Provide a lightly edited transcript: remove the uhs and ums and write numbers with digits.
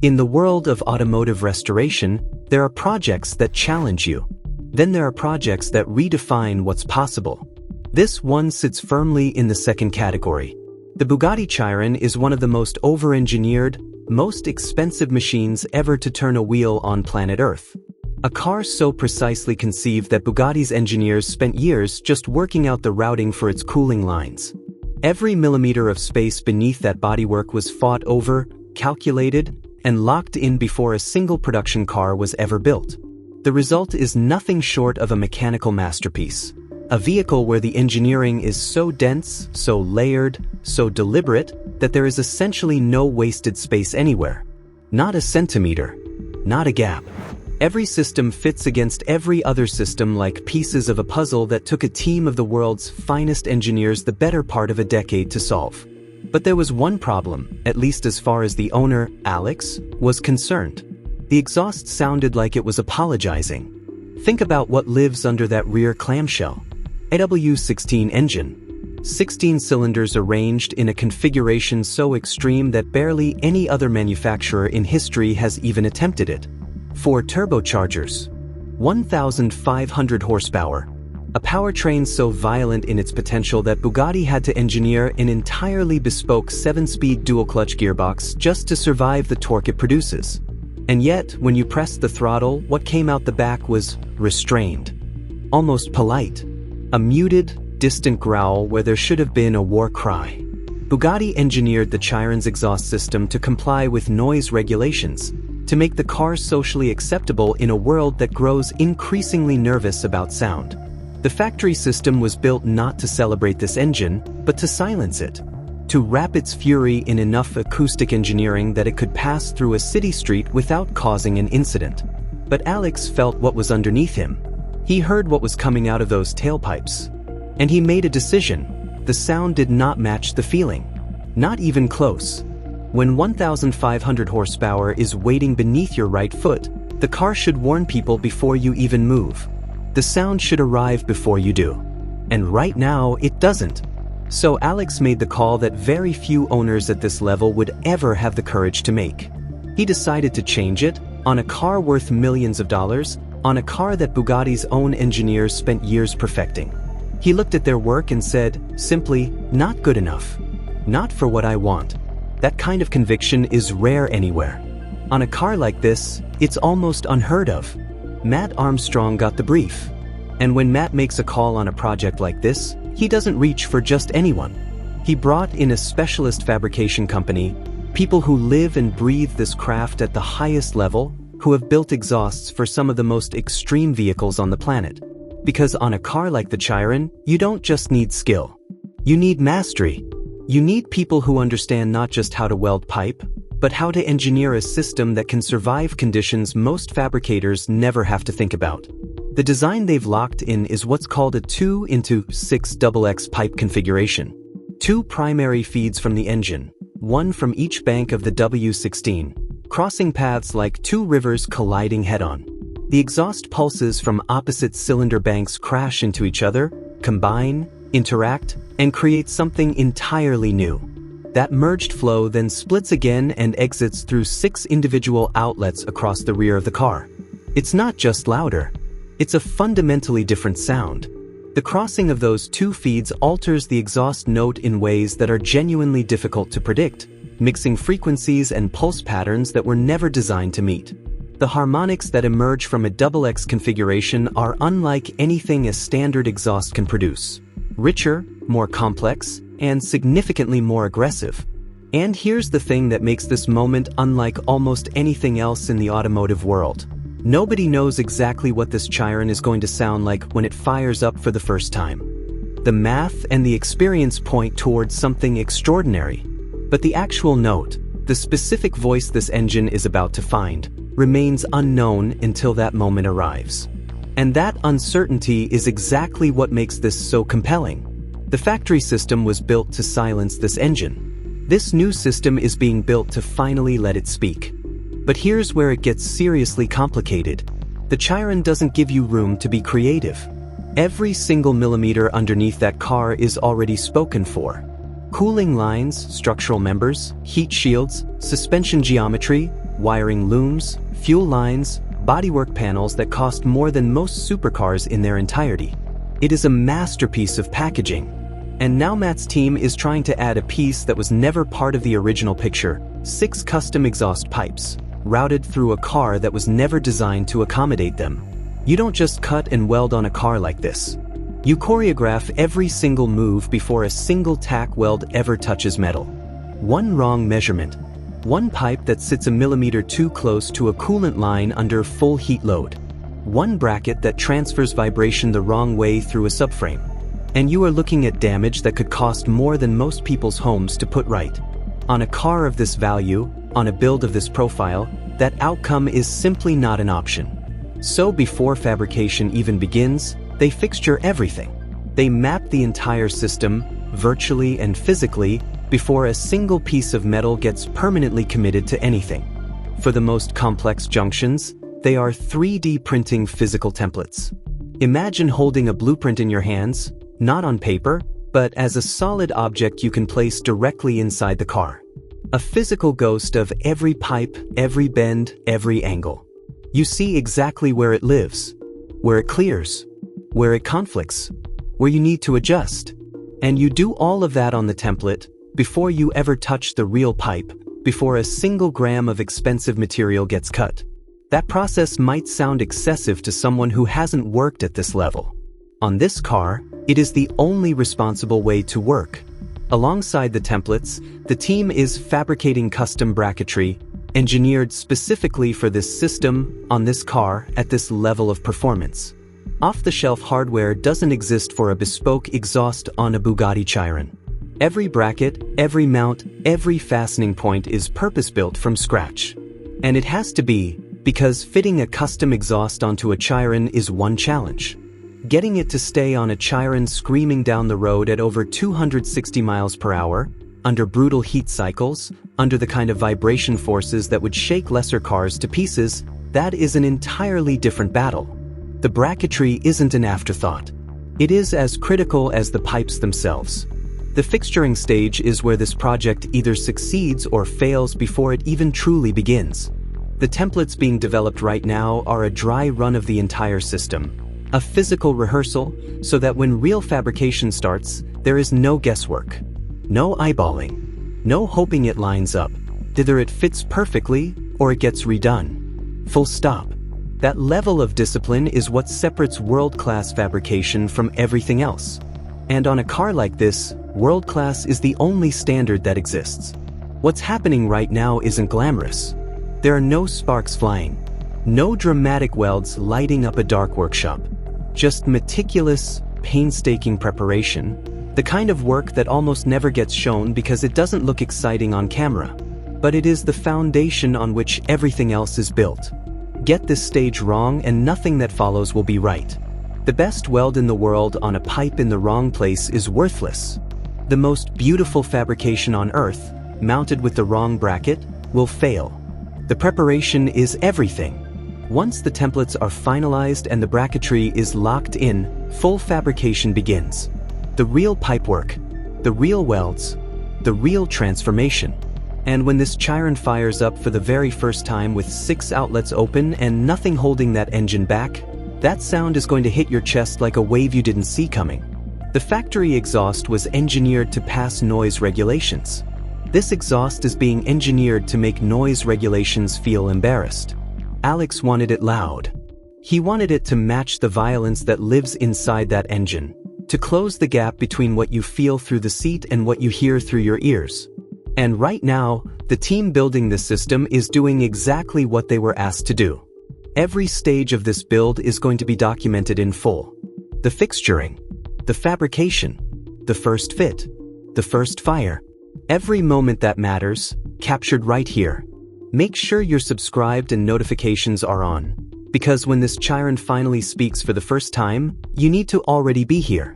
In the world of automotive restoration, there are projects that challenge you. Then there are projects that redefine what's possible. This one sits firmly in the second category. The Bugatti Chiron is one of the most over-engineered, most expensive machines ever to turn a wheel on planet Earth. A car so precisely conceived that Bugatti's engineers spent years just working out the routing for its cooling lines. Every millimeter of space beneath that bodywork was fought over, calculated, and locked in before a single production car was ever built. The result is nothing short of a mechanical masterpiece. A vehicle where the engineering is so dense, so layered, so deliberate, that there is essentially no wasted space anywhere. Not a centimeter. Not a gap. Every system fits against every other system like pieces of a puzzle that took a team of the world's finest engineers the better part of a decade to solve. But there was one problem, at least as far as the owner, Alex, was concerned. The exhaust sounded like it was apologizing. Think about what lives under that rear clamshell. A W16 engine. 16 cylinders arranged in a configuration so extreme that barely any other manufacturer in history has even attempted it. 4 turbochargers. 1,500 horsepower. A powertrain so violent in its potential that Bugatti had to engineer an entirely bespoke 7-speed dual-clutch gearbox just to survive the torque it produces. And yet, when you pressed the throttle, what came out the back was restrained. Almost polite. A muted, distant growl where there should have been a war cry. Bugatti engineered the Chiron's exhaust system to comply with noise regulations, to make the car socially acceptable in a world that grows increasingly nervous about sound. The factory system was built not to celebrate this engine, but to silence it. To wrap its fury in enough acoustic engineering that it could pass through a city street without causing an incident. But Alex felt what was underneath him. He heard what was coming out of those tailpipes. And he made a decision. The sound did not match the feeling. Not even close. When 1,500 horsepower is waiting beneath your right foot, the car should warn people before you even move. The sound should arrive before you do. And right now, it doesn't. So Alex made the call that very few owners at this level would ever have the courage to make. He decided to change it, on a car worth millions of dollars, on a car that Bugatti's own engineers spent years perfecting. He looked at their work and said, simply, not good enough. Not for what I want. That kind of conviction is rare anywhere. On a car like this, it's almost unheard of. Matt Armstrong got the brief. And when Matt makes a call on a project like this, he doesn't reach for just anyone. He brought in a specialist fabrication company, people who live and breathe this craft at the highest level, who have built exhausts for some of the most extreme vehicles on the planet. Because on a car like the Chiron, you don't just need skill. You need mastery. You need people who understand not just how to weld pipe, but how to engineer a system that can survive conditions most fabricators never have to think about. The design they've locked in is what's called a 2x6XX pipe configuration. 2 primary feeds from the engine, one from each bank of the W16, crossing paths like 2 rivers colliding head-on. The exhaust pulses from opposite cylinder banks crash into each other, combine, interact, and create something entirely new. That merged flow then splits again and exits through 6 individual outlets across the rear of the car. It's not just louder. It's a fundamentally different sound. The crossing of those 2 feeds alters the exhaust note in ways that are genuinely difficult to predict, mixing frequencies and pulse patterns that were never designed to meet. The harmonics that emerge from a XX configuration are unlike anything a standard exhaust can produce. Richer, more complex, and significantly more aggressive. And here's the thing that makes this moment unlike almost anything else in the automotive world. Nobody knows exactly what this Chiron is going to sound like when it fires up for the first time. The math and the experience point towards something extraordinary. But the actual note, the specific voice this engine is about to find, remains unknown until that moment arrives. And that uncertainty is exactly what makes this so compelling. The factory system was built to silence this engine. This new system is being built to finally let it speak. But here's where it gets seriously complicated. The Chiron doesn't give you room to be creative. Every single millimeter underneath that car is already spoken for. Cooling lines, structural members, heat shields, suspension geometry, wiring looms, fuel lines, bodywork panels that cost more than most supercars in their entirety. It is a masterpiece of packaging. And now Matt's team is trying to add a piece that was never part of the original picture: 6 custom exhaust pipes, routed through a car that was never designed to accommodate them. You don't just cut and weld on a car like this. You choreograph every single move before a single tack weld ever touches metal. One wrong measurement, one pipe that sits a millimeter too close to a coolant line under full heat load, one bracket that transfers vibration the wrong way through a subframe, and you are looking at damage that could cost more than most people's homes to put right. On a car of this value, on a build of this profile, that outcome is simply not an option. So before fabrication even begins, they fixture everything. They map the entire system, virtually and physically, before a single piece of metal gets permanently committed to anything. For the most complex junctions, they are 3D printing physical templates. Imagine holding a blueprint in your hands, not on paper, but as a solid object you can place directly inside the car. A physical ghost of every pipe, every bend, every angle. You see exactly where it lives, where it clears, where it conflicts, where you need to adjust. And you do all of that on the template before you ever touch the real pipe, before a single gram of expensive material gets cut. That process might sound excessive to someone who hasn't worked at this level. On this car, it is the only responsible way to work. Alongside the templates, the team is fabricating custom bracketry, engineered specifically for this system, on this car, at this level of performance. Off-the-shelf hardware doesn't exist for a bespoke exhaust on a Bugatti Chiron. Every bracket, every mount, every fastening point is purpose-built from scratch. And it has to be, because fitting a custom exhaust onto a Chiron is one challenge. Getting it to stay on a Chiron screaming down the road at over 260 miles per hour, under brutal heat cycles, under the kind of vibration forces that would shake lesser cars to pieces, that is an entirely different battle. The bracketry isn't an afterthought. It is as critical as the pipes themselves. The fixturing stage is where this project either succeeds or fails before it even truly begins. The templates being developed right now are a dry run of the entire system, a physical rehearsal, so that when real fabrication starts, there is no guesswork. No eyeballing. No hoping it lines up. Either it fits perfectly, or it gets redone. Full stop. That level of discipline is what separates world-class fabrication from everything else. And on a car like this, world-class is the only standard that exists. What's happening right now isn't glamorous. There are no sparks flying. No dramatic welds lighting up a dark workshop. Just meticulous, painstaking preparation. The kind of work that almost never gets shown because it doesn't look exciting on camera. But it is the foundation on which everything else is built. Get this stage wrong and nothing that follows will be right. The best weld in the world on a pipe in the wrong place is worthless. The most beautiful fabrication on earth, mounted with the wrong bracket, will fail. The preparation is everything. Once the templates are finalized and the bracketry is locked in, full fabrication begins. The real pipework, the real welds, the real transformation. And when this Chiron fires up for the very first time with 6 outlets open and nothing holding that engine back, that sound is going to hit your chest like a wave you didn't see coming. The factory exhaust was engineered to pass noise regulations. This exhaust is being engineered to make noise regulations feel embarrassed. Alex wanted it loud. He wanted it to match the violence that lives inside that engine, to close the gap between what you feel through the seat and what you hear through your ears. And right now, the team building this system is doing exactly what they were asked to do. Every stage of this build is going to be documented in full. The fixturing, the fabrication, the first fit, the first fire. Every moment that matters, captured right here. Make sure you're subscribed and notifications are on, because when this Chiron finally speaks for the first time, you need to already be here.